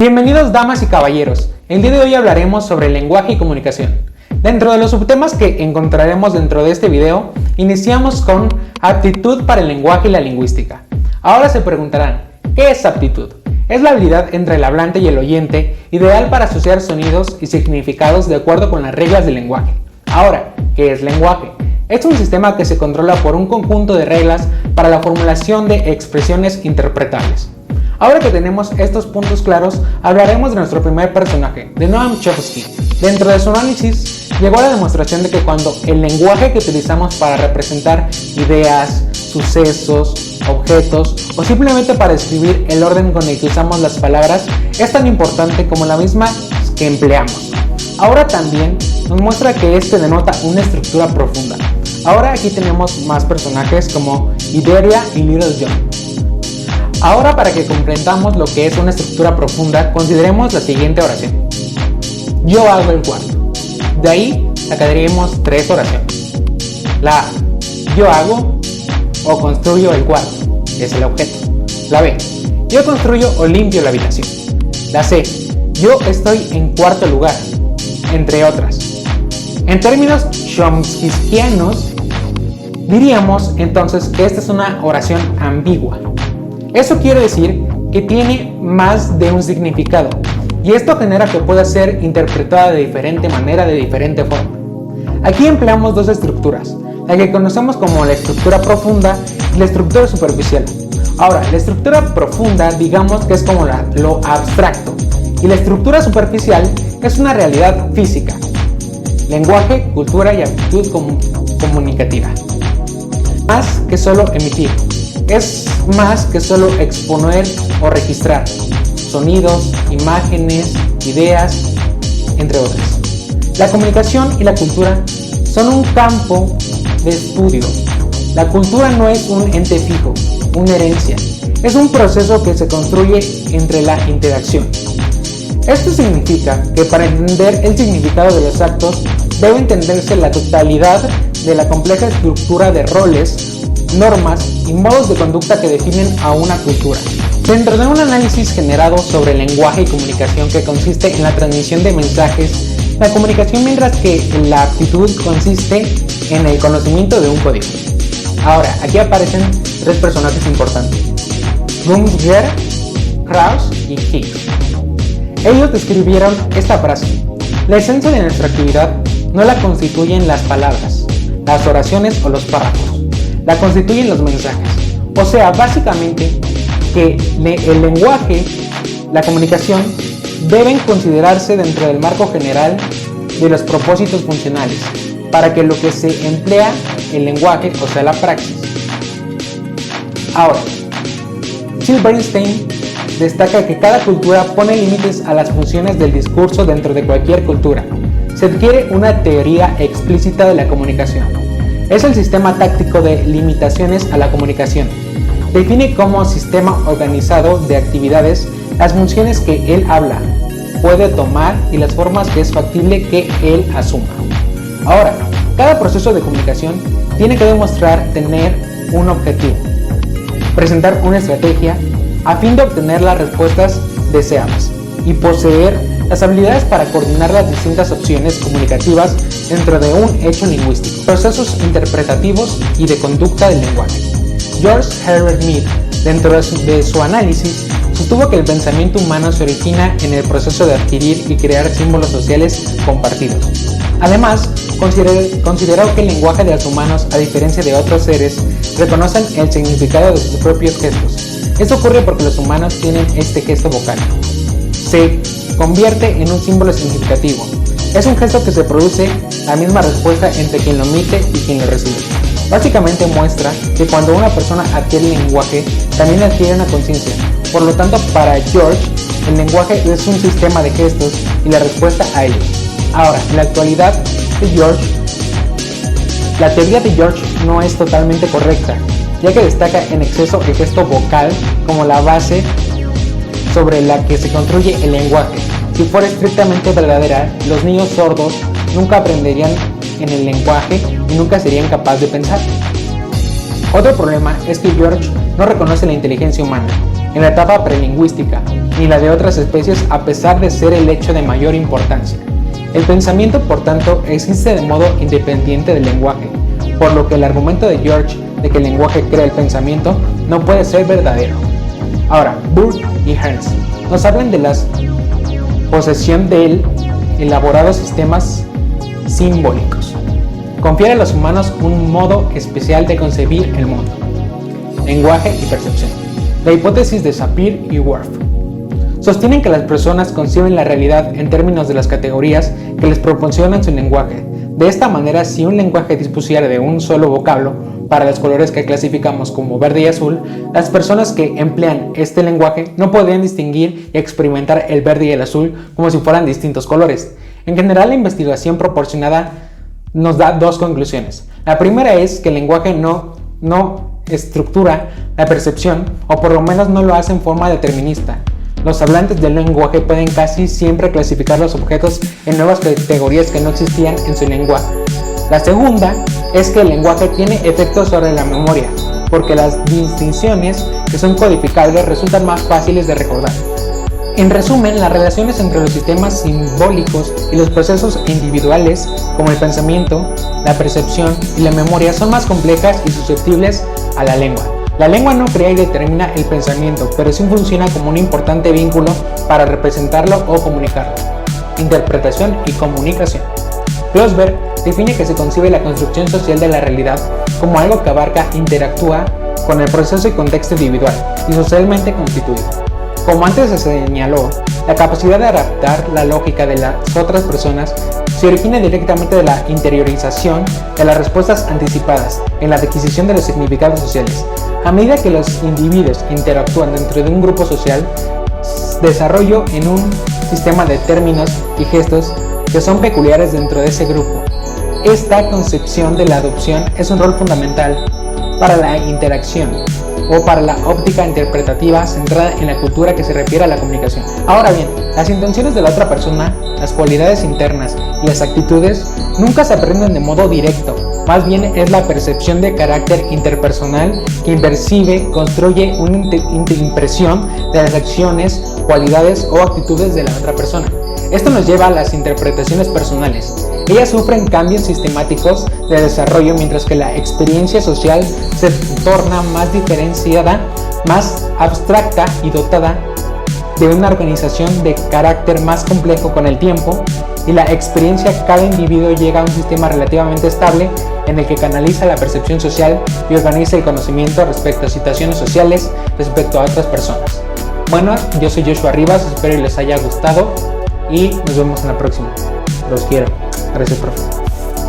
Bienvenidos damas y caballeros, el día de hoy hablaremos sobre lenguaje y comunicación. Dentro de los subtemas que encontraremos dentro de este video, iniciamos con aptitud para el lenguaje y la lingüística. Ahora se preguntarán, ¿qué es aptitud? Es la habilidad entre el hablante y el oyente, ideal para asociar sonidos y significados de acuerdo con las reglas del lenguaje. Ahora, ¿qué es lenguaje? Es un sistema que se controla por un conjunto de reglas para la formulación de expresiones interpretables. Ahora que tenemos estos puntos claros, hablaremos de nuestro primer personaje, de Noam Chomsky. Dentro de su análisis, llegó a la demostración de que cuando el lenguaje que utilizamos para representar ideas, sucesos, objetos o simplemente para describir el orden con el que usamos las palabras es tan importante como la misma que empleamos. Ahora también nos muestra que este denota una estructura profunda. Ahora aquí tenemos más personajes como Iberia y Little John. Ahora, para que comprendamos lo que es una estructura profunda, consideremos la siguiente oración. Yo hago el cuarto. De ahí sacaremos tres oraciones. La A, yo hago o construyo el cuarto, es el objeto. La B, yo construyo o limpio la habitación. La C, yo estoy en cuarto lugar, entre otras. En términos chomskyianos, diríamos entonces que esta es una oración ambigua. Eso quiere decir que tiene más de un significado, y esto genera que pueda ser interpretada de diferente manera, de diferente forma. Aquí empleamos dos estructuras, la que conocemos como la estructura profunda y la estructura superficial. Ahora, la estructura profunda digamos que es como lo abstracto, y la estructura superficial es una realidad física, lenguaje, cultura y aptitud comunicativa. Más que solo emitir. Es más que solo exponer o registrar sonidos, imágenes, ideas, entre otras. La comunicación y la cultura son un campo de estudio. La cultura no es un ente fijo, una herencia. Es un proceso que se construye entre la interacción. Esto significa que para entender el significado de los actos debe entenderse la totalidad de la compleja estructura de roles, normas y modos de conducta que definen a una cultura. Dentro de un análisis generado sobre lenguaje y comunicación que consiste en la transmisión de mensajes, la comunicación, mientras que la aptitud consiste en el conocimiento de un código. Ahora, aquí aparecen tres personajes importantes: Runge, Krauss y Hicks. Ellos describieron esta frase: la esencia de nuestra actividad no la constituyen las palabras, las oraciones o los párrafos, la constituyen los mensajes. O sea, básicamente que el lenguaje, la comunicación, deben considerarse dentro del marco general de los propósitos funcionales, para que lo que se emplea el lenguaje, o sea la praxis. Ahora, Silberstein destaca que cada cultura pone límites a las funciones del discurso dentro de cualquier cultura. Se adquiere una teoría explícita de la comunicación. Es el sistema táctico de limitaciones a la comunicación. Define como sistema organizado de actividades las funciones que él habla, puede tomar y las formas que es factible que él asuma. Ahora, cada proceso de comunicación tiene que demostrar tener un objetivo, presentar una estrategia a fin de obtener las respuestas deseadas y poseer las habilidades para coordinar las distintas opciones comunicativas dentro de un hecho lingüístico, procesos interpretativos y de conducta del lenguaje. George Herbert Mead, dentro de su análisis, sostuvo que el pensamiento humano se origina en el proceso de adquirir y crear símbolos sociales compartidos. Además, consideró que el lenguaje de los humanos, a diferencia de otros seres, reconocen el significado de sus propios gestos. Esto ocurre porque los humanos tienen este gesto vocal. Se convierte en un símbolo significativo. Es un gesto que se produce la misma respuesta entre quien lo emite y quien lo recibe. Básicamente muestra que cuando una persona adquiere el lenguaje, también adquiere una conciencia. Por lo tanto, para George, el lenguaje es un sistema de gestos y la respuesta a ellos. Ahora, en la actualidad de George, la teoría de George no es totalmente correcta, ya que destaca en exceso el gesto vocal como la base sobre la que se construye el lenguaje. Si fuera estrictamente verdadera, los niños sordos nunca aprenderían en el lenguaje y nunca serían capaces de pensar. Otro problema es que George no reconoce la inteligencia humana en la etapa prelingüística, ni la de otras especies, a pesar de ser el hecho de mayor importancia. El pensamiento, por tanto, existe de modo independiente del lenguaje, por lo que el argumento de George de que el lenguaje crea el pensamiento no puede ser verdadero. Ahora, Burke y Hearns nos hablan de la posesión de elaborados sistemas simbólicos. Confiere a los humanos un modo especial de concebir el mundo. Lenguaje y percepción. La hipótesis de Sapir y Whorf sostienen que las personas conciben la realidad en términos de las categorías que les proporcionan su lenguaje. De esta manera, si un lenguaje dispusiera de un solo vocablo para los colores que clasificamos como verde y azul, las personas que emplean este lenguaje no podrían distinguir y experimentar el verde y el azul como si fueran distintos colores. En general, la investigación proporcionada nos da dos conclusiones. La primera es que el lenguaje no estructura la percepción, o por lo menos no lo hace en forma determinista. Los hablantes del lenguaje pueden casi siempre clasificar los objetos en nuevas categorías que no existían en su lengua. La segunda es que el lenguaje tiene efectos sobre la memoria, porque las distinciones que son codificables resultan más fáciles de recordar. En resumen, las relaciones entre los sistemas simbólicos y los procesos individuales, como el pensamiento, la percepción y la memoria, son más complejas y susceptibles a la lengua. La lengua no crea y determina el pensamiento, pero sí funciona como un importante vínculo para representarlo o comunicarlo. Interpretación y comunicación. Klossberg define que se concibe la construcción social de la realidad como algo que abarca, interactúa con el proceso y contexto individual y socialmente constituido. Como antes se señaló, la capacidad de adaptar la lógica de las otras personas se origina directamente de la interiorización de las respuestas anticipadas en la adquisición de los significados sociales. A medida que los individuos interactúan dentro de un grupo social, desarrollo en un sistema de términos y gestos que son peculiares dentro de ese grupo. Esta concepción de la adopción es un rol fundamental para la interacción o para la óptica interpretativa centrada en la cultura que se refiere a la comunicación. Ahora bien, las intenciones de la otra persona, las cualidades internas y las actitudes nunca se aprenden de modo directo, más bien es la percepción de carácter interpersonal que percibe, construye una impresión de las acciones, cualidades o actitudes de la otra persona. Esto nos lleva a las interpretaciones personales. Ellas sufren cambios sistemáticos de desarrollo, mientras que la experiencia social se torna más diferenciada, más abstracta y dotada de una organización de carácter más complejo con el tiempo, y la experiencia cada individuo llega a un sistema relativamente estable en el que canaliza la percepción social y organiza el conocimiento respecto a situaciones sociales respecto a otras personas. Bueno, yo soy Joshua Rivas, espero que les haya gustado y nos vemos en la próxima. Los quiero. Gracias, profe.